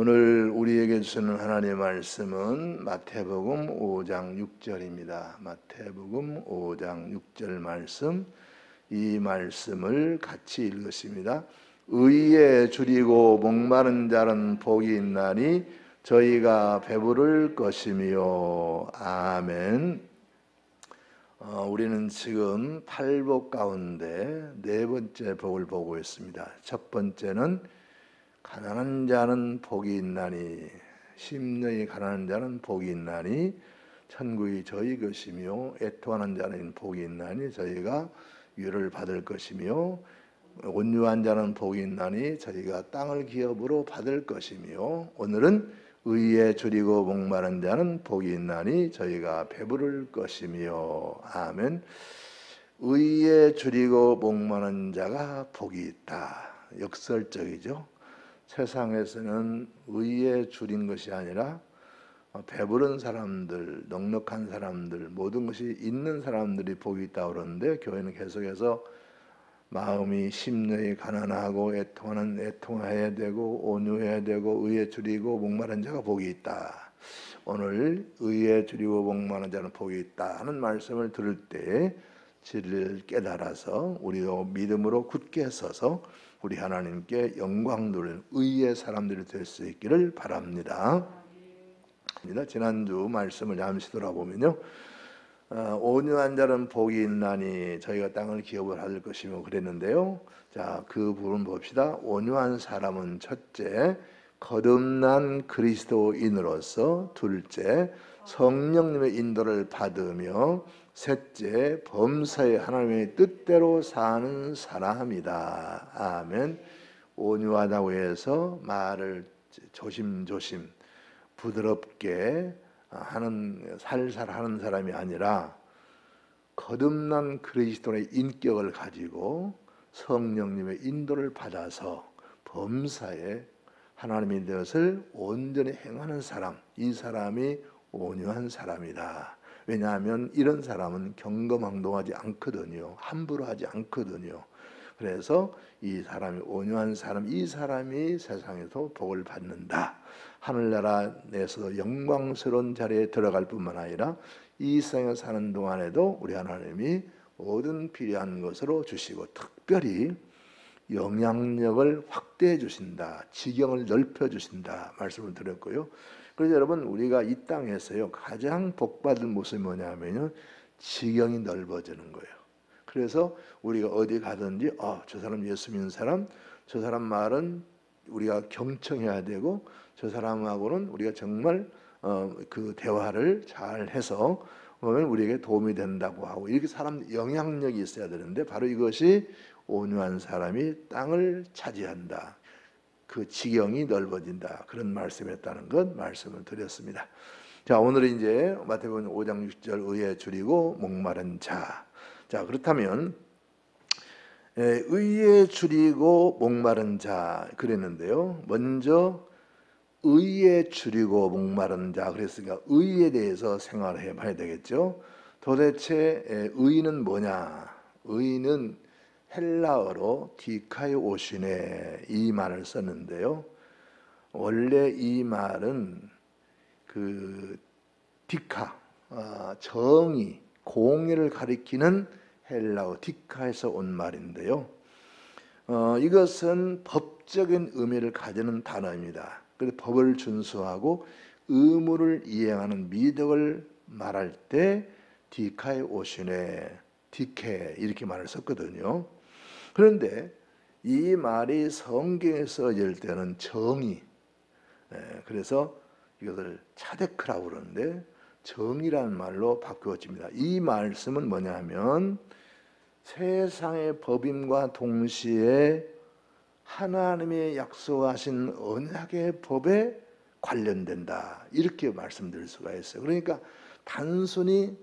오늘 우리에게 주시는 하나님의 말씀은 마태복음 5장 6절입니다. 마태복음 5장 6절 말씀, 이 말씀을 같이 읽으십니다. 의에 줄이고 목마른 자는 복이 있나니 저희가 배부를 것이며. 아멘. 우리는 지금 8복 가운데 네 번째 복을 보고 있습니다. 첫 번째는 가난한 자는 복이 있나니, 심령이 가난한 자는 복이 있나니 천국이 저희 것이며, 애통하는 자는 복이 있나니 저희가 위로를 받을 것이며, 온유한 자는 복이 있나니 저희가 땅을 기업으로 받을 것이며, 오늘은 의에 줄이고 목마른 자는 복이 있나니 저희가 배부를 것이며. 아멘. 의에 줄이고 목마른 자가 복이 있다. 역설적이죠. 세상에서는 의에 줄인 것이 아니라 배부른 사람들, 넉넉한 사람들, 모든 것이 있는 사람들이 복이 있다고 그러는데, 교회는 계속해서 마음이 심령이 가난하고 애통해야 되고 온유해야 되고 의에 줄이고 목마른 자가 복이 있다. 오늘 의에 줄이고 목마른 자는 복이 있다 하는 말씀을 들을 때 진리를 깨달아서 우리도 믿음으로 굳게 서서 우리 하나님께 영광 돌리는 의의 사람들이 될 수 있기를 바랍니다. 지난주 말씀을 잠시 돌아보면요, 온유한 자는 복이 있나니 저희가 땅을 기업을 받을 것이며 그랬는데요. 자, 그 부분 봅시다. 온유한 사람은 첫째, 거듭난 그리스도인으로서, 둘째, 성령님의 인도를 받으며, 셋째, 범사에 하나님의 뜻대로 사는 사람이다. 아멘. 온유하다고 해서 말을 조심조심 부드럽게 하는, 살살 하는 사람이 아니라 거듭난 그리스도의 인격을 가지고 성령님의 인도를 받아서 범사에 하나님의 뜻을 온전히 행하는 사람, 이 사람이 온유한 사람이다. 왜냐하면 이런 사람은 경거망동하지 않거든요. 함부로 하지 않거든요. 그래서 이 사람이 온유한 사람, 이 사람이 세상에서 복을 받는다. 하늘나라 내에서 영광스러운 자리에 들어갈 뿐만 아니라 이 세상에 사는 동안에도 우리 하나님이 모든 필요한 것으로 주시고, 특별히 영향력을 확대해 주신다, 지경을 넓혀 주신다 말씀을 드렸고요. 그래서 여러분, 우리가 이 땅에서요 가장 복받을 모습이 뭐냐면요, 지경이 넓어지는 거예요. 그래서 우리가 어디 가든지 저 사람 예수 믿는 사람, 저 사람 말은 우리가 경청해야 되고, 저 사람하고는 우리가 정말 그 대화를 잘 해서 보면 우리에게 도움이 된다고 하고, 이렇게 사람 영향력이 있어야 되는데, 바로 이것이 온유한 사람이 땅을 차지한다, 그 지경이 넓어진다, 그런 말씀이었다는 것 말씀을 드렸습니다. 자, 오늘은 이제 마태복음 5장 6절 의에 줄이고 목마른 자. 자, 그렇다면 의에 줄이고 목마른 자 그랬는데요, 먼저 의에 줄이고 목마른 자 그랬으니까 의에 대해서 생각을 해봐야 되겠죠. 도대체 의는 뭐냐? 의는 헬라어로 디카이오시네, 이 말을 썼는데요, 원래 이 말은 그 디카, 정의, 공의를 가리키는 헬라어 디카에서 온 말인데요, 이것은 법적인 의미를 가지는 단어입니다. 그래서 법을 준수하고 의무를 이행하는 미덕을 말할 때 디카이오시네, 디케 이렇게 말을 썼거든요. 그런데 이 말이 성경에 써질 때는 정의, 그래서 이것을 차데크라고 그러는데 정의라는 말로 바꾸어집니다. 이 말씀은 뭐냐면 세상의 법임과 동시에 하나님의 약속하신 언약의 법에 관련된다, 이렇게 말씀드릴 수가 있어요. 그러니까 단순히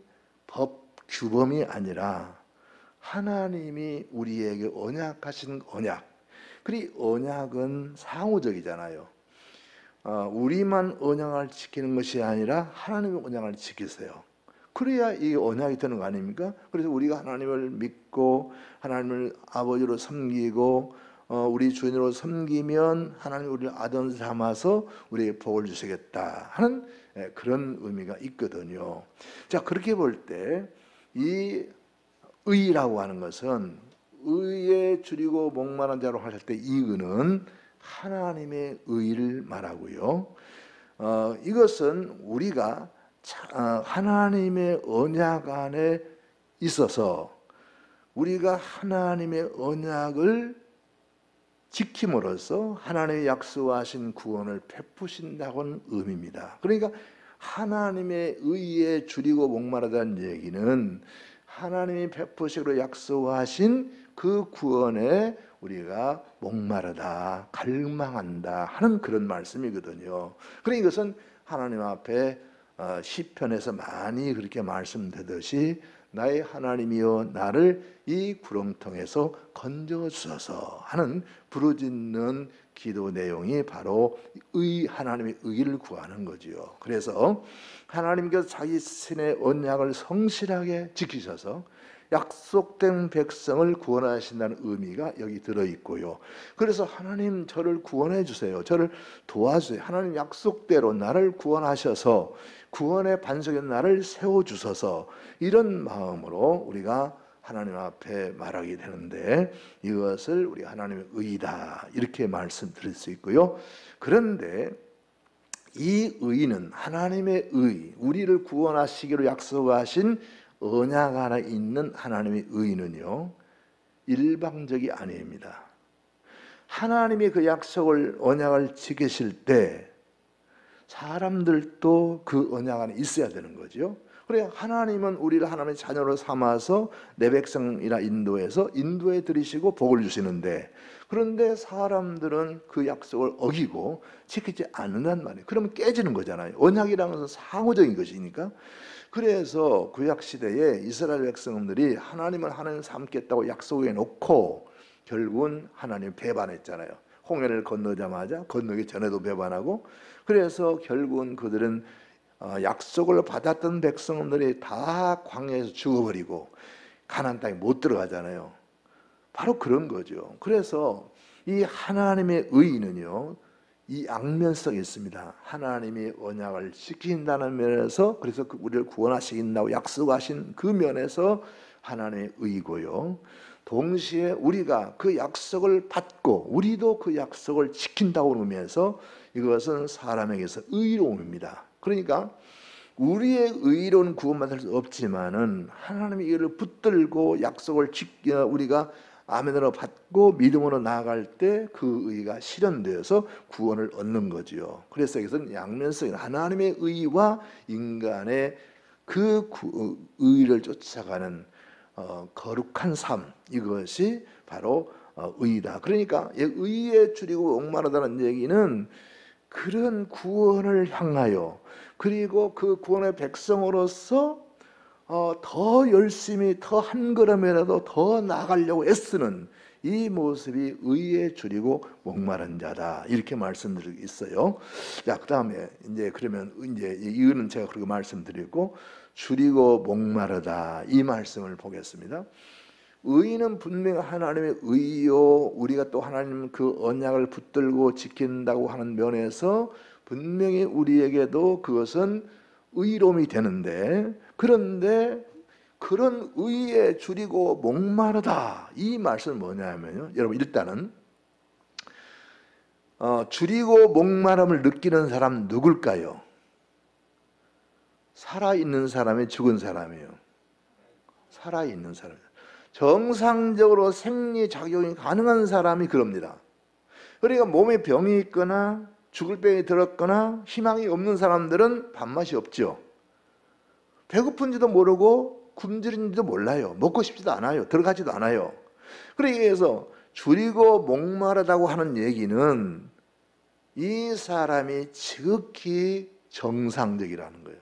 법 규범이 아니라 하나님이 우리에게 언약하신 언약, 그리고 언약은 상호적이잖아요. 우리만 언약을 지키는 것이 아니라 하나님의 언약을 지키세요. 그래야 이 언약이 되는 거 아닙니까? 그래서 우리가 하나님을 믿고 하나님을 아버지로 섬기고 우리 주인으로 섬기면 하나님 우리를 아들 삼아서 우리에게 복을 주시겠다 하는 그런 의미가 있거든요. 자, 그렇게 볼 때 이 의라고 하는 것은 의에 줄이고 목마른 자로 하실 때 이 의는 하나님의 의를 말하고요. 이것은 우리가 하나님의 언약 안에 있어서 우리가 하나님의 언약을 지킴으로써 하나님의 약속하신 구원을 베푸신다고는 의미입니다. 그러니까 하나님의 의에 줄이고 목마르다는 얘기는 하나님이 베푸시기로 약속하신 그 구원에 우리가 목마르다, 갈망한다 하는 그런 말씀이거든요. 그러니까 이것은 하나님 앞에 시편에서 많이 그렇게 말씀되듯이 나의 하나님이여 나를 이 구렁텅에서 건져주소서 하는 부르짖는 기도 내용이 바로 하나님의 의를 구하는 거지요. 그래서 하나님께서 자기 신의 언약을 성실하게 지키셔서 약속된 백성을 구원하신다는 의미가 여기 들어있고요. 그래서 하나님 저를 구원해 주세요. 저를 도와주세요. 하나님 약속대로 나를 구원하셔서 구원의 반석에 나를 세워주셔서 이런 마음으로 우리가 하나님 앞에 말하게 되는데 이것을 우리 하나님의 의다 이렇게 말씀드릴 수 있고요. 그런데 이 의는 하나님의 의, 우리를 구원하시기로 약속하신 언약 안에 있는 하나님의 의는요 일방적이 아닙니다. 하나님이 그 약속을 언약을 지키실 때 사람들도 그 언약 안에 있어야 되는 거죠. 그래 하나님은 우리를 하나님의 자녀로 삼아서 내 백성이라 인도해 들이시고 복을 주시는데 그런데 사람들은 그 약속을 어기고 지키지 않는단 말이에요. 그러면 깨지는 거잖아요. 언약이라는 것은 상호적인 것이니까. 그래서 구약 시대에 이스라엘 백성들이 하나님을 하나님 삼겠다고 약속해 놓고 결국은 하나님 배반했잖아요. 홍해를 건너자마자 건너기 전에도 배반하고 그래서 결국은 그들은 약속을 받았던 백성들이 다 광야에서 죽어버리고 가나안 땅에 못 들어가잖아요. 바로 그런 거죠. 그래서 이 하나님의 의는요 이 양면성이 있습니다. 하나님이 언약을 지킨다는 면에서 그래서 우리를 구원하시긴다고 약속하신 그 면에서 하나님의 의고요. 동시에 우리가 그 약속을 받고 우리도 그 약속을 지킨다고 그러면서 이것은 사람에게서 의로움입니다. 그러니까 우리의 의로운 구원받을 수 없지만은 하나님의 의를 붙들고 약속을 우리가 아멘으로 받고 믿음으로 나아갈 때 그 의가 실현되어서 구원을 얻는 거지요. 그래서 이것은 양면성인 하나님의 의와 인간의 그 의를 쫓아가는 거룩한 삶 이것이 바로 의다. 그러니까 의에 줄이고 목마르다는 얘기는 그런 구원을 향하여 그리고 그 구원의 백성으로서 더 열심히 더 한 걸음이라도 더 나아가려고 애쓰는 이 모습이 의에 줄이고 목마른 자다 이렇게 말씀드리고 있어요. 자, 그다음에 이제 그러면 이제 이유는 제가 그렇게 말씀드리고 줄이고 목마르다 이 말씀을 보겠습니다. 의는 분명히 하나님의 의요 우리가 또 하나님 그 언약을 붙들고 지킨다고 하는 면에서 분명히 우리에게도 그것은 의로움이 되는데 그런데 그런 의에 줄이고 목마르다 이 말씀은 뭐냐면요 여러분 일단은 줄이고 목마름을 느끼는 사람 누굴까요? 살아있는 사람이 죽은 사람이에요. 살아있는 사람 정상적으로 생리작용이 가능한 사람이 그럽니다. 그러니까 몸에 병이 있거나 죽을 병이 들었거나 희망이 없는 사람들은 밥맛이 없죠. 배고픈지도 모르고 굶주린지도 몰라요. 먹고 싶지도 않아요. 들어가지도 않아요. 그래서 줄이고 목마르다고 하는 얘기는 이 사람이 지극히 정상적이라는 거예요.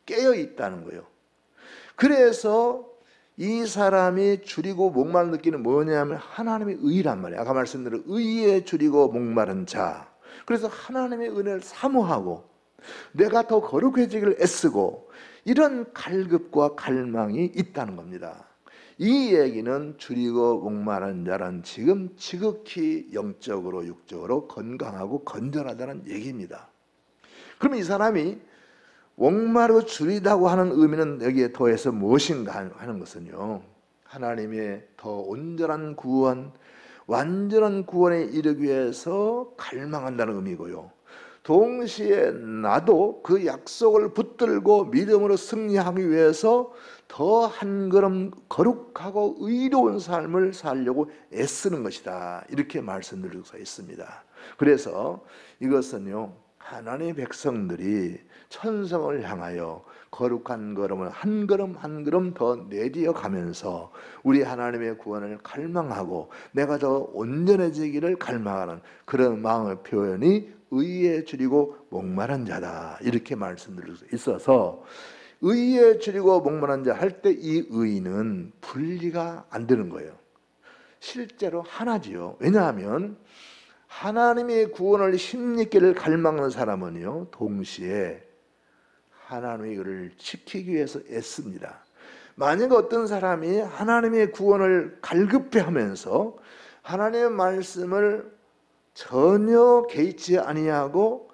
깨어 있다는 거예요. 그래서 이 사람이 줄이고 목마른 느끼는 뭐냐면 하나님의 의란 말이에요. 아까 말씀드린 의에 줄이고 목마른 자. 그래서 하나님의 은혜를 사모하고 내가 더 거룩해지기를 애쓰고 이런 갈급과 갈망이 있다는 겁니다. 이 얘기는 줄이고 목마른 자란 지금 지극히 영적으로 육적으로 건강하고 건전하다는 얘기입니다. 그러면 이 사람이 목마르고 줄이다고 하는 의미는 여기에 더해서 무엇인가 하는 것은요, 하나님의 더 온전한 구원, 완전한 구원에 이르기 위해서 갈망한다는 의미고요, 동시에 나도 그 약속을 붙들고 믿음으로 승리하기 위해서 더 한 걸음 거룩하고 의로운 삶을 살려고 애쓰는 것이다, 이렇게 말씀드릴 수가 있습니다. 그래서 이것은요, 하나님의 백성들이 천성을 향하여 거룩한 걸음을 한 걸음 한 걸음 더 내디어 가면서 우리 하나님의 구원을 갈망하고 내가 더 온전해지기를 갈망하는 그런 마음의 표현이 의에 줄이고 목마른 자다, 이렇게 말씀드릴 수 있어서, 의에 줄이고 목마른 자 할 때 이 의는 분리가 안 되는 거예요. 실제로 하나지요. 왜냐하면 하나님의 구원을 힘있기를 갈망하는 사람은요, 동시에 하나님의 의를 지키기 위해서 애씁니다. 만약 어떤 사람이 하나님의 구원을 갈급해하면서 하나님의 말씀을 전혀 개의치 아니하고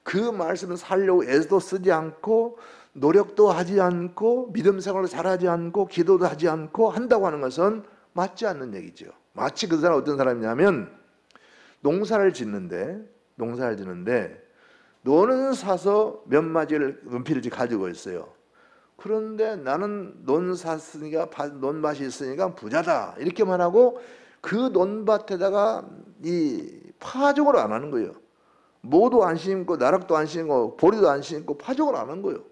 그 말씀을 살려고 애도 쓰지 않고 노력도 하지 않고 믿음 생활을 잘하지 않고 기도도 하지 않고 한다고 하는 것은 맞지 않는 얘기죠. 마치 그 사람 어떤 사람이냐면 농사를 짓는데 논은 사서 몇 마디를 연필을 가지고 있어요. 그런데 나는 논 샀으니까 논밭이 있으니까 부자다 이렇게 말하고 그 논밭에다가 이 파종을 안 하는 거예요. 모도 안 심고 나락도 안 심고 보리도 안 심고 파종을 안 한 거예요.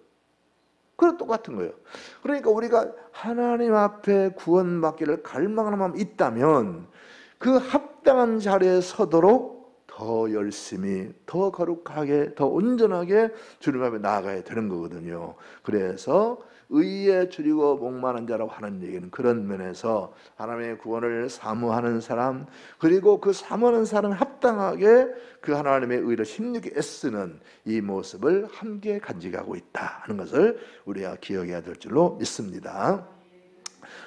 그건 똑같은 거예요. 그러니까 우리가 하나님 앞에 구원받기를 갈망하는 마음이 있다면 그 합당한 자리에 서도록 더 열심히, 더 거룩하게, 더 온전하게 주님 앞에 나아가야 되는 거거든요. 그래서 의에 줄이고 목마른 자라고 하는 얘기는 그런 면에서 하나님의 구원을 사모하는 사람, 그리고 그 사모하는 사람이 합당하게 그 하나님의 의를 힘있게 애쓰는 이 모습을 함께 간직하고 있다 하는 것을 우리가 기억해야 될 줄로 믿습니다.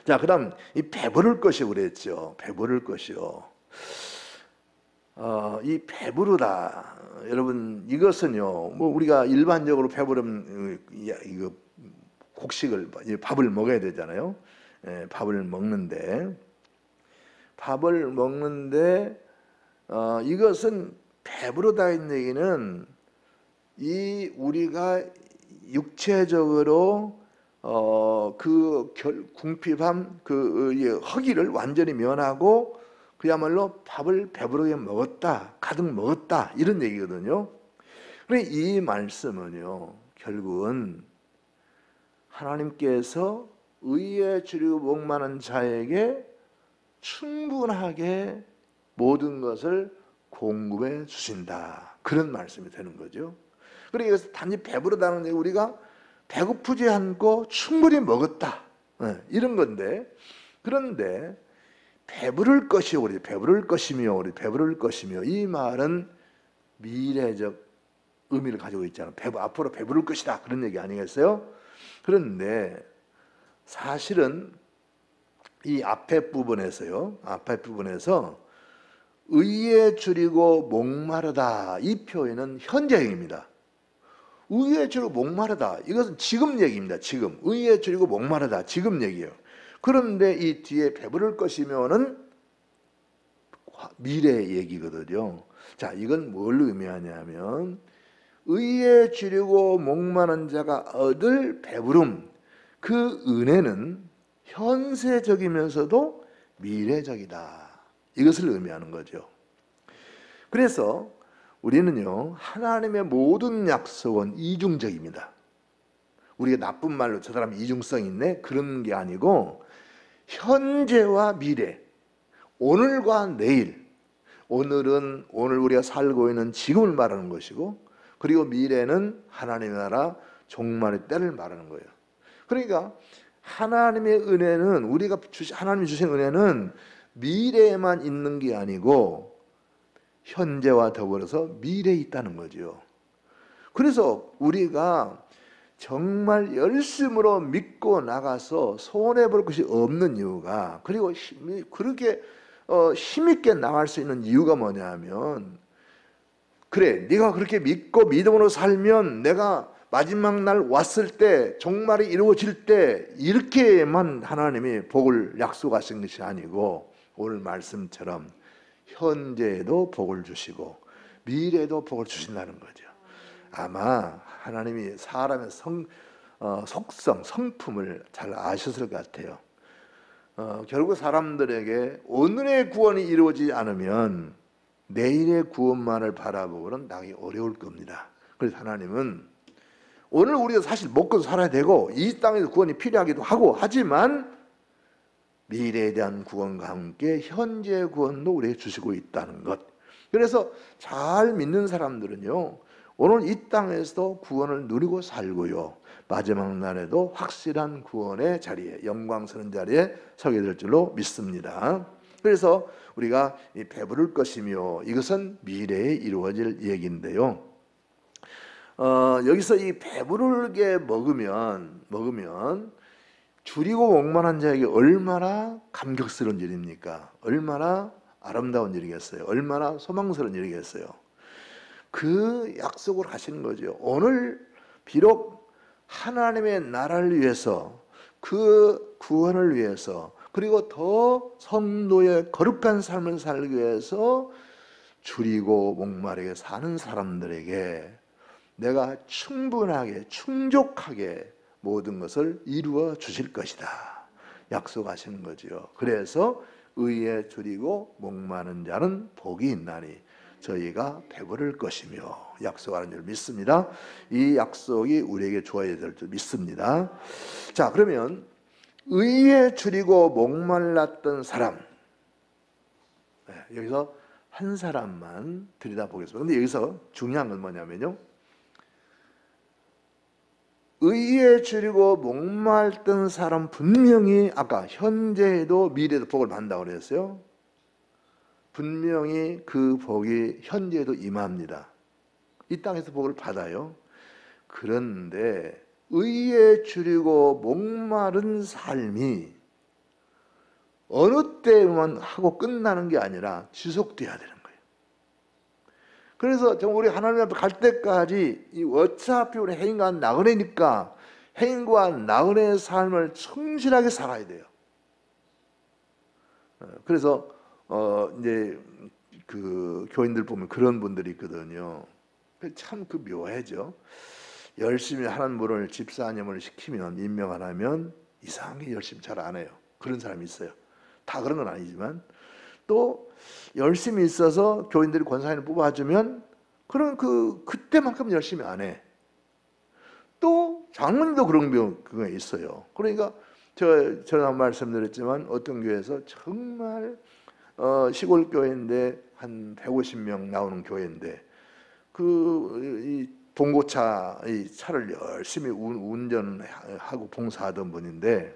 자, 그다음 이 배부를 것이라고 그랬죠. 배부를 것이요. 이 배부르다, 여러분, 이것은요, 뭐 우리가 일반적으로 배부름, 이거 곡식을 밥을 먹어야 되잖아요. 밥을 먹는데 이것은 배부르다는 얘기는 이 우리가 육체적으로 그 궁핍함, 그 허기를 완전히 면하고 그야말로 밥을 배부르게 먹었다, 가득 먹었다, 이런 얘기거든요. 그런데 이 말씀은요, 결국은 하나님께서 의에 줄이고 목마른 자에게 충분하게 모든 것을 공급해 주신다, 그런 말씀이 되는 거죠. 그러니까 단지 배부르다는 게 우리가 배고프지 않고 충분히 먹었다, 이런 건데, 그런데 배부를 것이요, 우리 배부를 것이며, 이 말은 미래적 의미를 가지고 있잖아요. 앞으로 배부를 것이다, 그런 얘기 아니겠어요? 그런데 사실은 이 앞에 부분에서 의에 줄이고 목마르다, 이 표현은 현재형입니다. 의에 줄이고 목마르다, 이것은 지금 얘기입니다. 지금 의에 줄이고 목마르다, 지금 얘기예요. 그런데 이 뒤에 배부를 것이면은 미래 얘기거든요. 자, 이건 뭘 의미하냐면 의에 줄이고 목마른 자가 얻을 배부름, 그 은혜는 현세적이면서도 미래적이다, 이것을 의미하는 거죠. 그래서 우리는요, 하나님의 모든 약속은 이중적입니다. 우리가 나쁜 말로 저 사람 이중성 있네, 그런 게 아니고 현재와 미래, 오늘과 내일, 오늘은 오늘 우리가 살고 있는 지금을 말하는 것이고, 그리고 미래는 하나님의 나라 종말의 때를 말하는 거예요. 그러니까 하나님의 은혜는, 하나님이 주신 은혜는 미래에만 있는 게 아니고 현재와 더불어서 미래에 있다는 거죠. 그래서 우리가 정말 열심으로 믿고 나가서 손해볼 것이 없는 이유가, 그리고 그렇게 힘있게 나갈 수 있는 이유가 뭐냐면, 그래 네가 그렇게 믿고 믿음으로 살면 내가 마지막 날 왔을 때 종말이 이루어질 때 이렇게만 하나님이 복을 약속하신 것이 아니고, 오늘 말씀처럼 현재에도 복을 주시고 미래에도 복을 주신다는 거죠. 아마 하나님이 사람의 속성, 성품을 잘 아셨을 것 같아요. 결국 사람들에게 오늘의 구원이 이루어지지 않으면 내일의 구원만을 바라보고는 나기 어려울 겁니다. 그래서 하나님은 오늘 우리가 사실 먹고 살아야 되고 이 땅에서 구원이 필요하기도 하고 하지만 미래에 대한 구원과 함께 현재의 구원도 우리에게 주시고 있다는 것. 그래서 잘 믿는 사람들은요, 오늘 이 땅에서도 구원을 누리고 살고요, 마지막 날에도 확실한 구원의 자리에, 영광스러운 자리에 서게 될 줄로 믿습니다. 그래서 우리가 배부를 것이며, 이것은 미래에 이루어질 얘기인데요, 여기서 이 배부르게 먹으면 줄이고 목마른 자에게 얼마나 감격스러운 일입니까? 얼마나 아름다운 일이겠어요? 얼마나 소망스러운 일이겠어요? 그 약속을 하시는 거죠. 오늘 비록 하나님의 나라를 위해서, 그 구원을 위해서, 그리고 더 성도의 거룩한 삶을 살기 위해서 줄이고 목마르게 사는 사람들에게 내가 충분하게 충족하게 모든 것을 이루어 주실 것이다 약속하시는 거죠. 그래서 의에 줄이고 목마른 자는 복이 있나니 저희가 배부를 것이며 약속하는 줄 믿습니다. 이 약속이 우리에게 주어야 될 줄 믿습니다. 자, 그러면 의에 줄이고 목말랐던 사람, 여기서 한 사람만 들여다보겠습니다. 근데 여기서 중요한 건 뭐냐면요, 의에 줄이고 목말랐던 사람 분명히 아까 현재에도 미래에도 복을 받는다고 그랬어요. 분명히 그 복이 현재에도 임합니다. 이 땅에서 복을 받아요. 그런데 의에 줄이고 목마른 삶이 어느 때만 하고 끝나는 게 아니라 지속돼야 되는 거예요. 그래서 우리 하나님 앞에 갈 때까지 어차피 우리 행인과 나그네니까 행인과 나그네의 삶을 충실하게 살아야 돼요. 그래서 이제 그 교인들 보면 그런 분들이 있거든요. 참 그 묘해죠. 열심히 하는 분을 집사님을 시키면, 임명 안 하면 이상하게 열심히 잘 안 해요. 그런 사람이 있어요. 다 그런 건 아니지만, 또 열심히 있어서 교인들이 권사님을 뽑아주면 그런 그때만큼 열심히 안 해. 또 장로님도 그런 경우가 있어요. 그러니까 저는 말씀드렸지만 어떤 교회에서 정말 시골 교회인데 한 150명 나오는 교회인데 이 봉고차 이 차를 열심히 운전하고 봉사하던 분인데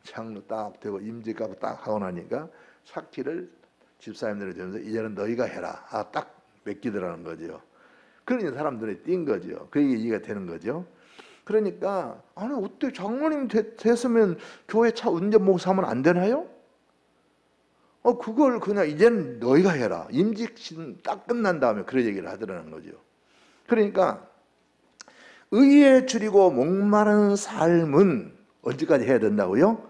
창로 딱 대고 임직하고 딱 하고 나니까 차키를 집사님들이 주면서 이제는 너희가 해라. 딱 맡기더라는 거죠. 그러니 사람들이 뛴 거죠. 그게 이해가 되는 거죠. 그러니까 아니 어때 장로님 됐으면 교회 차 운전 목사하면 안 되나요? 그걸 그냥 이제는 너희가 해라. 임직 딱 끝난 다음에 그런 얘기를 하더라는 거죠. 그러니까 의에 줄이고 목마른 삶은 언제까지 해야 된다고요?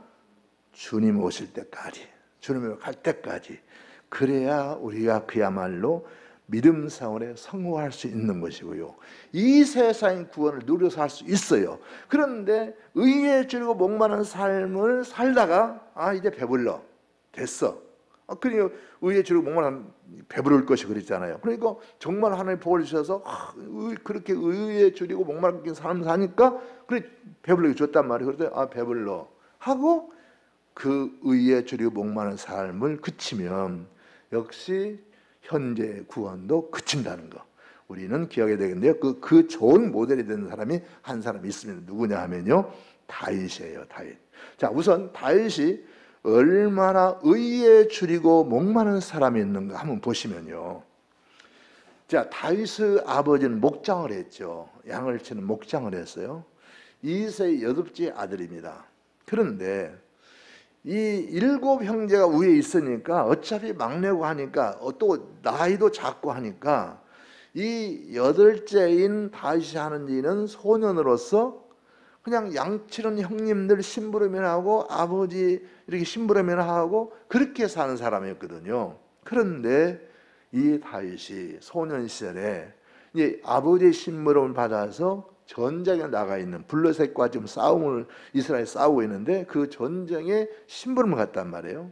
주님 오실 때까지, 주님을 갈 때까지. 그래야 우리가 그야말로 믿음 생활에 성공할 수 있는 것이고요, 이 세상의 구원을 누려서 할 수 있어요. 그런데 의에 줄이고 목마른 삶을 살다가 이제 배불러 됐어. 그러니까 의에 줄이고 목마른 배부를 것이 그랬잖아요. 그러니까 정말 하나님 복을 주셔서 그렇게 의에 줄이고 목마른 삶을 사니까 그래 배불르게 줬단 말이에요. 그래서 배불러 하고 그 의에 줄이고 목마른 삶을 그치면 역시 현재 구원도 그친다는 거 우리는 기억해야 되겠는데요. 그 좋은 모델이 되는 사람이 한 사람 있습니다. 누구냐 하면요, 다윗이에요. 다윗. 자, 우선 다윗이 얼마나 의에 줄이고 목마른 사람이 있는가 한번 보시면요. 자, 다윗의 아버지는 목장을 했죠. 양을 치는 목장을 했어요. 이세의 8째 아들입니다. 그런데 이 7 형제가 위에 있으니까 어차피 막내고 하니까 또 나이도 작고 하니까 이 8째인 다윗이 하는 일은 소년으로서 그냥 양치는 형님들 심부름이나 하고 아버지 이렇게 심부름이나 하고 그렇게 사는 사람이었거든요. 그런데 이 다윗이 소년 시절에 이제 아버지의 심부름을 받아서 전쟁에 나가 있는 블레셋과 지금 싸움을 이스라엘 싸우고 있는데 그 전쟁에 심부름을 갔단 말이에요.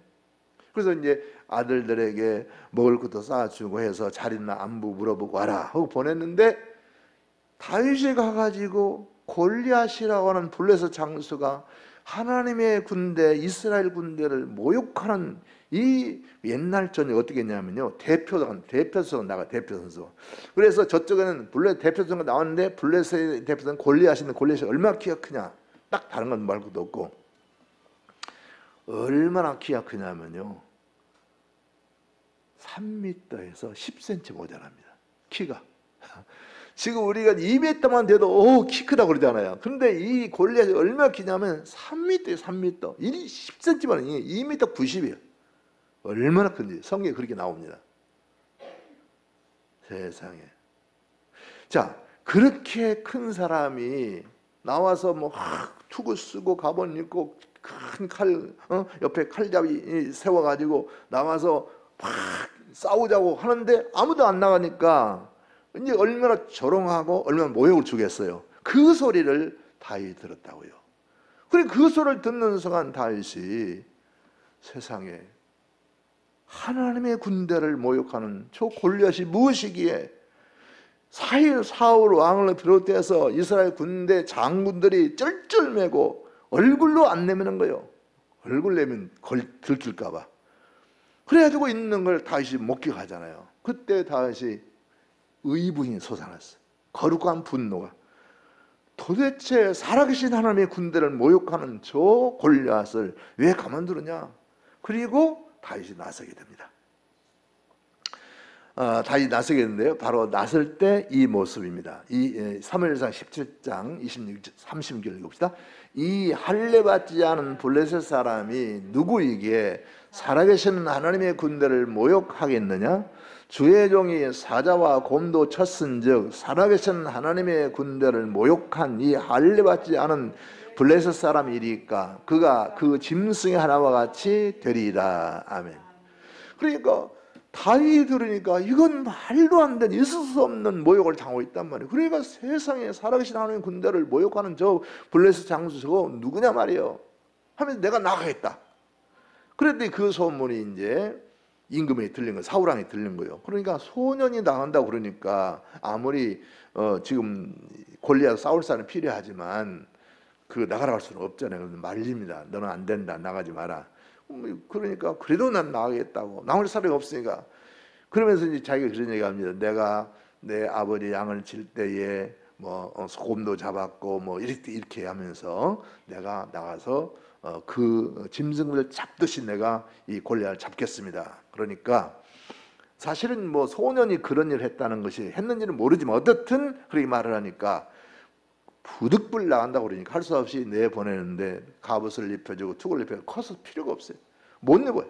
그래서 이제 아들들에게 먹을 것도 쌓아주고 해서 잘 있나 안부 물어보고 와라 하고 보냈는데 다윗이 가가지고 골리앗이라고 하는 블레셋 장수가 하나님의 군대 이스라엘 군대를 모욕하는 이 옛날 전이 어떻게 했냐면요, 대표선수 나가 대표선수. 그래서 저쪽에는 블레셋 대표선수가 나왔는데 블레셋 대표선 골리앗인데 골리앗이 얼마나 키가 크냐, 딱 다른 건 말할 것도 없고 얼마나 키가 크냐면요 3m에서 10cm 모자랍니다. 키가. 지금 우리가 2m만 돼도 키 크다고 그러잖아요. 그런데 이 골리앗이 얼마나 키냐면 3m예요. 3m. 10cm만 2m 90이에요. 얼마나 큰지 성경에 그렇게 나옵니다. 세상에. 자, 그렇게 큰 사람이 나와서 뭐 투구 쓰고 가본 입고 큰 칼, 옆에 칼잡이 세워가지고 나와서 막 싸우자고 하는데 아무도 안 나가니까 이제 얼마나 조롱하고 얼마나 모욕을 주겠어요. 그 소리를 다윗이 들었다고요. 그래 그 소리를 듣는 순간 다윗이 세상에 하나님의 군대를 모욕하는 저 골리앗이 무엇이기에 사울 왕을 비롯해서 이스라엘 군대 장군들이 쩔쩔매고 얼굴로 안 내미는 거예요. 얼굴 내면 들킬까 봐. 그래가지고 있는 걸 다윗이 목격하잖아요. 그때 다윗이 의분이 솟아났어요. 거룩한 분노가. 도대체 살아계신 하나님의 군대를 모욕하는 저 골리앗을 왜 가만두느냐. 그리고 다윗이 나서게 됩니다. 다윗이 나서게 되는데요, 바로 나설 때 이 모습입니다. 이 사무엘상 17장 30절 읽읍시다. 이 할례받지 않은 블레셋 사람이 누구이기에 살아계신 하나님의 군대를 모욕하겠느냐? 주의 종이 사자와 곰도 쳤은즉 살아계신 하나님의 군대를 모욕한 이 할례받지 않은 블레셋 사람이리까 그가 그 짐승의 하나와 같이 되리이다. 아멘. 그러니까 다윗이 들으니까 이건 말도 안 되는 있을 수 없는 모욕을 당하고 있단 말이에요. 그러니까 세상에 살아계신 하나님의 군대를 모욕하는 저 블레셋 장수 저거 누구냐 말이에요 하면서 내가 나가겠다. 그랬더니 그 소문이 이제 임금에게 들린 거예요. 사울 왕에 들린 거예요. 그러니까 소년이 나간다고 그러니까 아무리 지금 골리앗 싸울 사람이 필요하지만 그 나가라 할 수는 없잖아요. 말립니다. 너는 안 된다. 나가지 마라. 그러니까 그래도 난 나가겠다고. 나올 사람이 없으니까. 그러면서 이제 자기가 그런 얘기합니다. 내가 내 아버지 양을 칠 때에 뭐 곰도 잡았고 뭐 이렇게 하면서 내가 나가서 그 짐승을 잡듯이 내가 이 골리앗을 잡겠습니다. 그러니까 사실은 뭐 소년이 그런 일을 했다는 것이 했는지는 모르지만 어떻든 그렇게 말을 하니까 부득불 나간다고 그러니까 할 수 없이 내보내는데 갑옷을 입혀주고 투구를 입혀주고 커서 필요가 없어요. 못 입어요.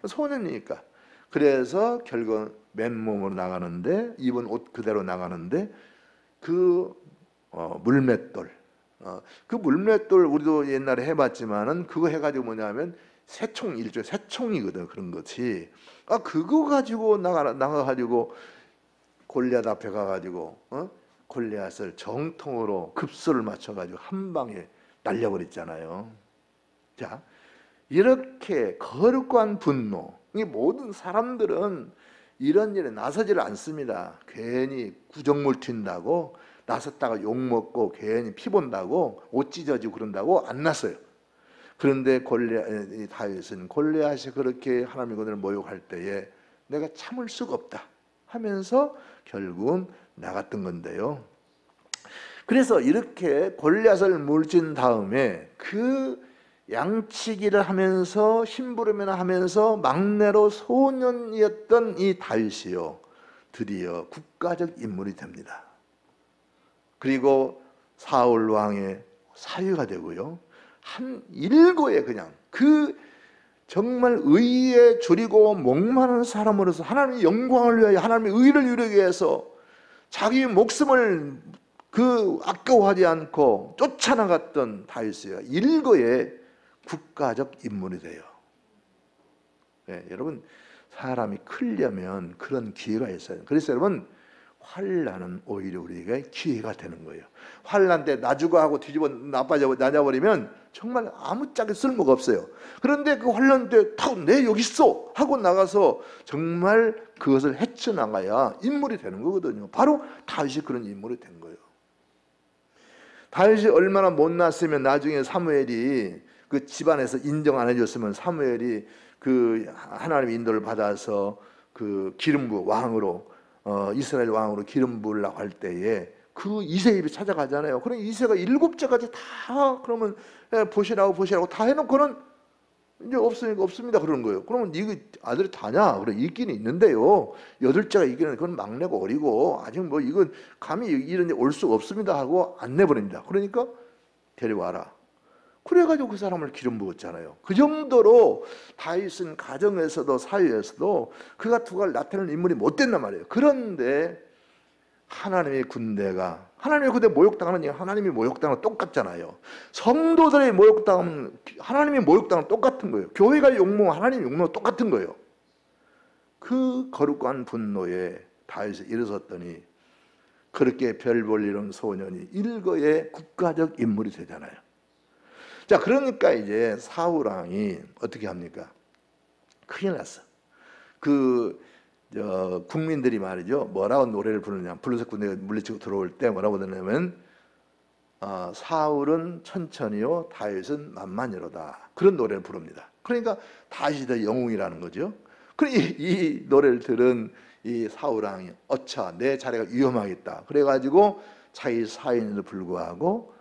소년이니까. 그래서 결국 맨몸으로 나가는데 입은 옷 그대로 나가는데 그 물맷돌 그 물맷돌 우리도 옛날에 해봤지만은 그거 해가지고 뭐냐면 새총 일종의 새총이거든. 그런 것이 그거 가지고 나가가지고 골리앗 앞에 가가지고 골리앗을 정통으로 급소를 맞춰가지고 한 방에 날려버렸잖아요. 자, 이렇게 거룩한 분노. 이 모든 사람들은 이런 일에 나서지를 않습니다. 괜히 구정물 튄다고 나섰다가 욕먹고 괜히 피 본다고 옷 찢어지고 그런다고 안 났어요. 그런데 다윗은 골리앗이 그렇게 하나님의 군대를 모욕할 때에 내가 참을 수가 없다 하면서 결국은 나갔던 건데요. 그래서 이렇게 골리앗을 물진 다음에 그 양치기를 하면서 심부름이나 하면서 막내로 소년이었던 이 다윗이요 드디어 국가적 인물이 됩니다. 그리고 사울 왕의 사유가 되고요. 한 일거에 그냥 그 정말 의에 줄이고 목마른 사람으로서 하나님의 영광을 위하여 하나님의 의를 이루기 위해서 자기 목숨을 아까워하지 않고 쫓아나갔던 다윗이가 일거에 국가적 인물이 돼요. 네, 여러분 사람이 크려면 그런 기회가 있어요. 그래서 여러분 환난은 오히려 우리에게 기회가 되는 거예요. 환난 때 나주고 하고 뒤집어 나져버리면 정말 아무짝에 쓸모가 없어요. 그런데 그 환난 때 탁 내 여기 있어 하고 나가서 정말 그것을 헤쳐나가야 인물이 되는 거거든요. 바로 다윗이 그런 인물이 된 거예요. 다윗이 얼마나 못났으면 나중에 사무엘이 그 집안에서 인정 안 해줬으면 사무엘이 그 하나님의 인도를 받아서 그 기름부 왕으로 이스라엘 왕으로 기름 부으려고 할 때에 그 이세 입에 찾아가잖아요. 그럼 이세가 7째까지 다 그러면 보시라고 다 해놓고는 이제 없으니까 없습니다 그러는 거예요. 그러면 이거 아들이 다냐? 그래 있긴 있는데요. 8째가 이기는 그건 막내고 어리고 아직 뭐 이건 감히 이런 데 올 수가 없습니다 하고 안 내버립니다. 그러니까 데려와라. 그래가지고 그 사람을 기름 부었잖아요. 그 정도로 다윗은 가정에서도 사회에서도 그가 두갈 나타내는 인물이 못 된단 말이에요. 그런데 하나님의 군대 모욕당하는 게 하나님이 모욕당하는 똑같잖아요. 성도들의 모욕당하면 하나님이 모욕당하는 똑같은 거예요. 교회가 욕먹고 하나님 욕먹고 똑같은 거예요. 그 거룩한 분노에 다윗이 일어섰더니 그렇게 별 볼 일 없는 소년이 일거의 국가적 인물이 되잖아요. 자, 그러니까 이제 사울 왕이 어떻게 합니까? 큰일 났어. 국민들이 말이죠. 뭐라고 노래를 부르냐. 블루색 군대가 물리치고 들어올 때 뭐라고 부르냐면 사울은 천천히요, 다윗은 만만히로다. 그런 노래를 부릅니다. 그러니까 다윗이 더 영웅이라는 거죠. 이 노래를 들은 이 사울 왕이 어차 내 자리가 위험하겠다. 그래가지고 자기 사인에도 불구하고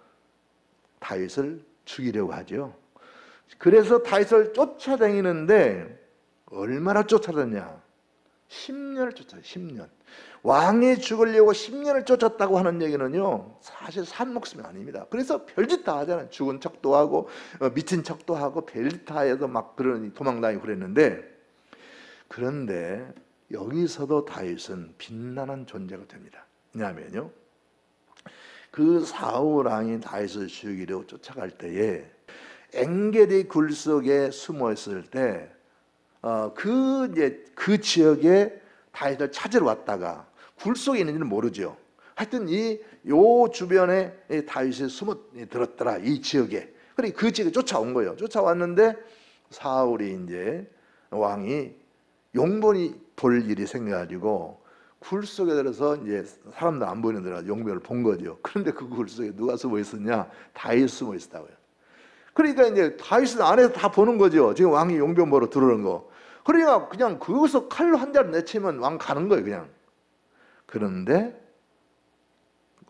다윗을 죽이려고 하죠. 그래서 다윗을 쫓아다니는데 얼마나 쫓아다녔냐? 10년을 쫓아요. 10년. 왕이 죽으려고 10년을 쫓았다고 하는 얘기는요, 사실 산 목숨이 아닙니다. 그래서 별짓 다 하잖아요. 죽은 척도 하고 미친 척도 하고 별짓 다 해서 막 그런 도망다니고 그랬는데, 그런데 여기서도 다윗은 빛나는 존재가 됩니다. 왜냐하면요, 그 사울 왕이 다윗을 죽이려고 쫓아갈 때에 엥게디 굴 속에 숨어 있을 때 그 지역에 다윗을 찾으러 왔다가 굴 속에 있는지는 모르죠. 하여튼 요 주변에 다윗이 숨어 들었더라, 이 지역에. 그래 그 지역에 쫓아온 거예요. 쫓아왔는데 사울이 이제 왕이 용본이 볼 일이 생겨가지고 굴 속에 들어서 이제 사람들 안 보이는 데라 용변을 본 거죠. 그런데 그 굴 속에 누가 숨어 있었냐? 다윗 숨어 있었다고요. 그러니까 이제 다윗은 안에서 다 보는 거죠. 지금 왕이 용변 보러 들어오는 거. 그러니까 그냥 거기서 칼로 한 대를 내치면 왕 가는 거예요, 그냥. 그런데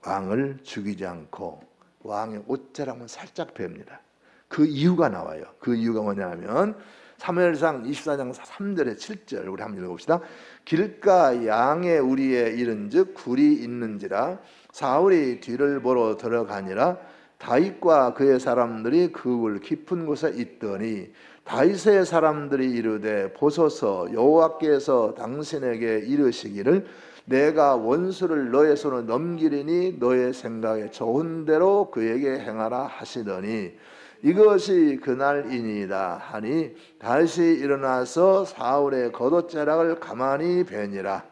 왕을 죽이지 않고 왕의 옷자락만 살짝 베입니다. 그 이유가 나와요. 그 이유가 뭐냐면 사무엘상 24장 3절에 7절 우리 한번 읽어봅시다. 길가 양의 우리에 이른즉 굴이 있는지라 사울이 뒤를 보러 들어가니라 다윗과 그의 사람들이 그 굴 깊은 곳에 있더니 다윗의 사람들이 이르되 보소서 여호와께서 당신에게 이르시기를 내가 원수를 너의 손에 넘기리니 너의 생각에 좋은 대로 그에게 행하라 하시더니 이것이 그날이니이다 하니 다윗이 일어나서 사울의 겉옷자락을 가만히 베니라.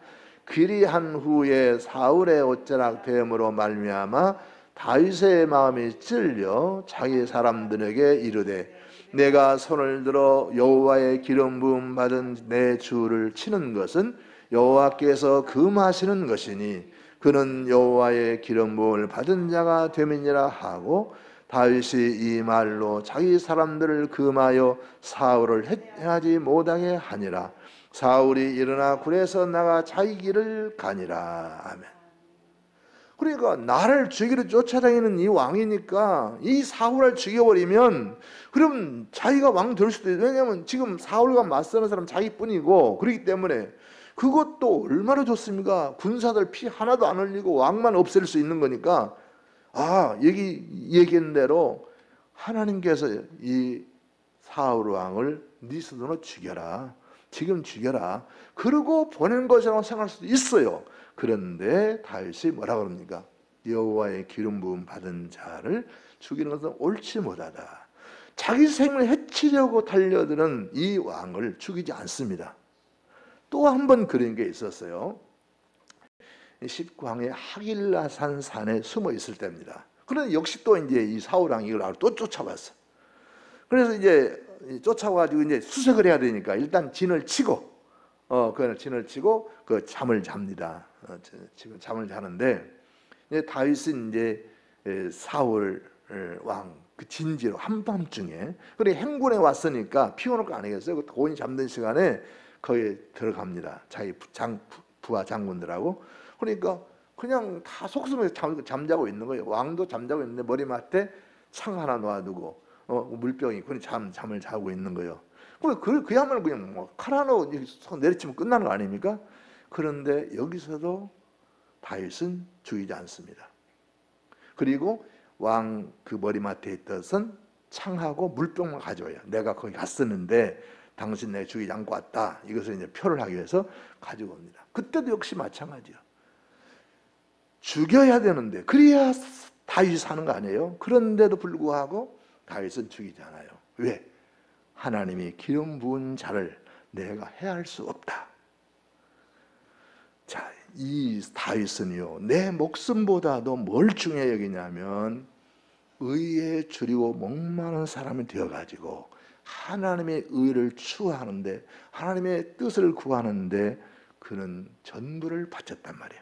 그리한 후에 사울의 옷자락 뱀으로 말미암아 다윗의 마음이 찔려 자기 사람들에게 이르되 내가 손을 들어 여호와의 기름 부음 받은 내 주를 치는 것은 여호와께서 금하시는 것이니 그는 여호와의 기름 부음을 받은 자가 됨이니라 하고 다윗이 이 말로 자기 사람들을 금하여 사울을 해하지 못하게 하니라. 사울이 일어나 굴에서 나가 자기 길을 가니라. 아멘. 그러니까 나를 죽이러 쫓아다니는 이 왕이니까 이 사울을 죽여버리면 그럼 자기가 왕 될 수도 있어요. 왜냐하면 지금 사울과 맞서는 사람 자기뿐이고 그렇기 때문에 그것도 얼마나 좋습니까? 군사들 피 하나도 안 흘리고 왕만 없앨 수 있는 거니까 여기 얘기한 대로 하나님께서 이 사울 왕을 네 손으로 죽여라. 지금 죽여라. 그러고 보낸 것이라고 생각할 수도 있어요. 그런데 다윗이 뭐라 그럽니까? 여호와의 기름 부음 받은 자를 죽이는 것은 옳지 못하다. 자기 생명을 해치려고 달려드는 이 왕을 죽이지 않습니다. 또 한 번 그런 게 있었어요. 19항의 하길라산 산에 숨어 있을 때입니다. 그런데 역시 또 이제 이 사울 왕이 이걸 또 쫓아왔어. 그래서 이제 쫓아와가지고 이제 수색을 해야 되니까 일단 진을 치고, 진을 치고 그 잠을 잡니다. 지금 잠을 자는데 이제 다윗은 이제 사울 왕 그 진지로 한밤중에 그래 행군에 왔으니까 피곤할 거 아니겠어요? 그 고인이 잠든 시간에 거기에 들어갑니다. 자기 부하 장군들하고. 그러니까 그냥 다 속수무에서 잠자고 있는 거예요. 왕도 잠자고 있는데 머리맡에 창 하나 놔두고 물병이 있고 잠을 자고 있는 거예요. 그야말로 그냥 뭐 칼 하나 내리치면 끝나는 거 아닙니까? 그런데 여기서도 다윗은 죽이지 않습니다. 그리고 왕 그 머리맡에 있던 창하고 물병만 가져와요. 내가 거기 갔었는데 당신 내가 죽이지 않고 왔다. 이것을 이제 표를 하기 위해서 가지고 옵니다. 그때도 역시 마찬가지요. 죽여야 되는데 그래야 다윗이 사는 거 아니에요? 그런데도 불구하고 다윗은 죽이지 않아요. 왜? 하나님이 기름 부은 자를 내가 해할 수 없다. 자, 이 다윗은요, 내 목숨보다도 뭘 중요히 여기냐면 의에 줄이고 목마른 사람이 되어가지고 하나님의 의를 추구하는데, 하나님의 뜻을 구하는데 그는 전부를 바쳤단 말이에요.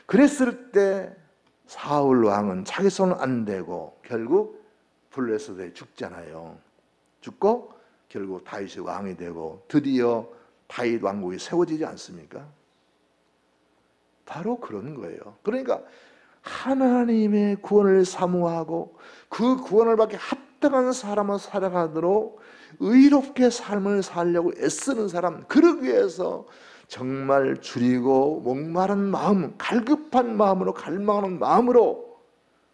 그랬을 때 사울 왕은 자기 손은 안 대고 결국 블레셋에 죽잖아요. 죽고 결국 다윗이 왕이 되고 드디어 다윗 왕국이 세워지지 않습니까? 바로 그런 거예요. 그러니까 하나님의 구원을 사모하고 그 구원을 받기 합당한 사람을 살아가도록 의롭게 삶을 살려고 애쓰는 사람, 그러기 위해서 정말 줄이고 목마른 마음, 갈급한 마음으로 갈망하는 마음으로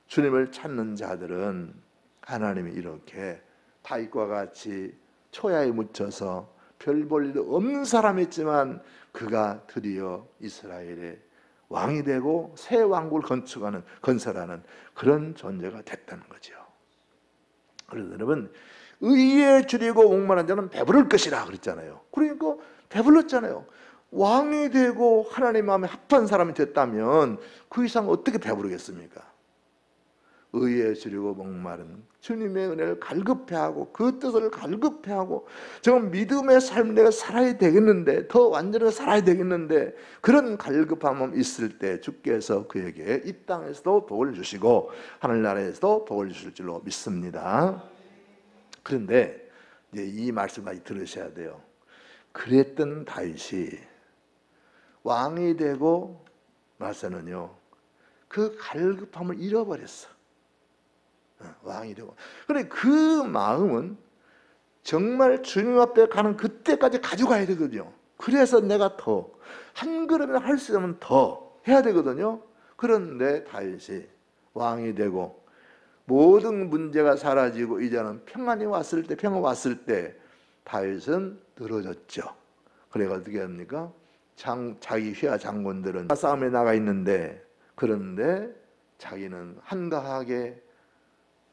주님을 찾는 자들은 하나님이 이렇게 다윗과 같이 초야에 묻혀서 별 볼 일도 없는 사람이 있지만 그가 드디어 이스라엘의 왕이 되고 새 왕국을 건설하는 그런 존재가 됐다는 거죠. 그래서 여러분, 의에 줄이고 목마른 자는 배부를 것이라 그랬잖아요. 그러니까 배불렀잖아요. 왕이 되고 하나님 마음에 합한 사람이 됐다면 그 이상 어떻게 배부르겠습니까? 의에 줄이고 목마른 주님의 은혜를 갈급해하고 그 뜻을 갈급해하고 정말 믿음의 삶을 내가 살아야 되겠는데, 더 완전히 살아야 되겠는데, 그런 갈급한 마음 있을 때 주께서 그에게 이 땅에서도 복을 주시고 하늘나라에서도 복을 주실 줄로 믿습니다. 그런데 이제 이 말씀까지 들으셔야 돼요. 그랬던 다윗이 왕이 되고 나서는요, 그 갈급함을 잃어버렸어. 왕이 되고. 그런데 그 마음은 정말 주님 앞에 가는 그때까지 가져가야 되거든요. 그래서 내가 더 한 걸음이나 할 수 있으면 더 해야 되거든요. 그런데 다윗이 왕이 되고 모든 문제가 사라지고 이제는 평안이 왔을 때, 평안 왔을 때 다윗은 늘어졌죠. 그래가 어떻게 합니까? 자기 휘하 장군들은 싸움에 나가 있는데, 그런데 자기는 한가하게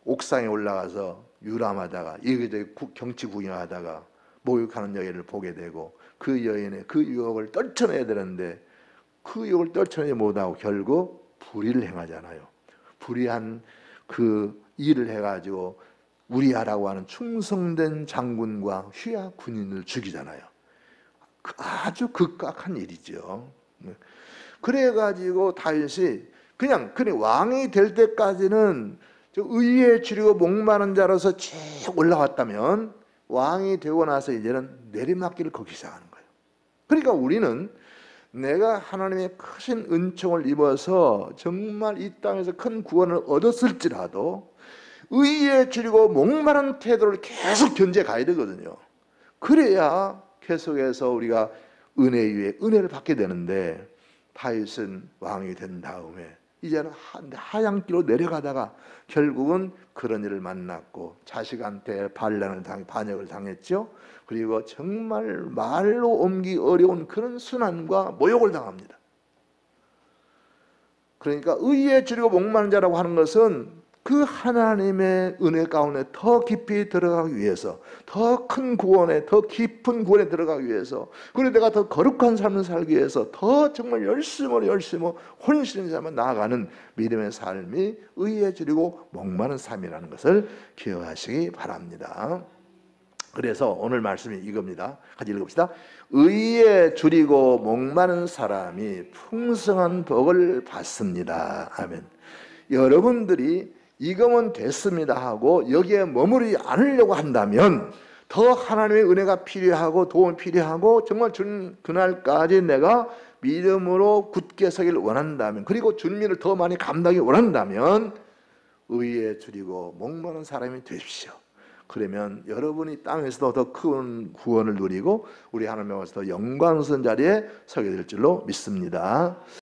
옥상에 올라가서 유람하다가 이것저것 경치 구경하다가 목욕하는 여인을 보게 되고 그 여인의 그 유혹을 떨쳐내야 되는데 그 유혹을 떨쳐내지 못하고 결국 불의를 행하잖아요. 불의한 그 일을 해가지고 우리아라고 하는 충성된 장군과 휘하 군인을 죽이잖아요. 아주 극악한 일이죠. 그래가지고 다윗이 그냥 왕이 될 때까지는 의에 줄이고 목마른 자로서 쭉 올라왔다면 왕이 되고 나서 이제는 내리막길을 걷기 시작하는 거예요. 그러니까 우리는 내가 하나님의 크신 은총을 입어서 정말 이 땅에서 큰 구원을 얻었을지라도 의에 줄이고 목마른 태도를 계속 견제 가야 되거든요. 그래야 계속해서 우리가 은혜 위에 은혜를 받게 되는데, 다윗은 왕이 된 다음에 이제는 하얀 길로 내려가다가 결국은 그런 일을 만났고 자식한테 반역을 당했죠. 그리고 정말 말로 옮기기 어려운 그런 순환과 모욕을 당합니다. 그러니까 의에 줄이고 목마른 자라고 하는 것은 그 하나님의 은혜 가운데 더 깊이 들어가기 위해서, 더 큰 구원에, 더 깊은 구원에 들어가기 위해서, 그리고 내가 더 거룩한 삶을 살기 위해서 더 정말 열심으로 혼신의 삶을 나아가는 믿음의 삶이 의에 줄이고 목마른 삶이라는 것을 기억하시기 바랍니다. 그래서 오늘 말씀이 이겁니다. 같이 읽읍시다. 의에 줄이고 목마른 사람이 풍성한 복을 받습니다. 아멘. 여러분들이 이거면 됐습니다 하고 여기에 머무르지 않으려고 한다면, 더 하나님의 은혜가 필요하고 도움이 필요하고 정말 주님 그날까지 내가 믿음으로 굳게 서길 원한다면, 그리고 주님을 더 많이 감당하기 원한다면 의에 줄이고 목마른 사람이 되십시오. 그러면 여러분이 땅에서도 더 큰 구원을 누리고 우리 하나님 앞에서 더 영광스러운 자리에 서게 될 줄로 믿습니다.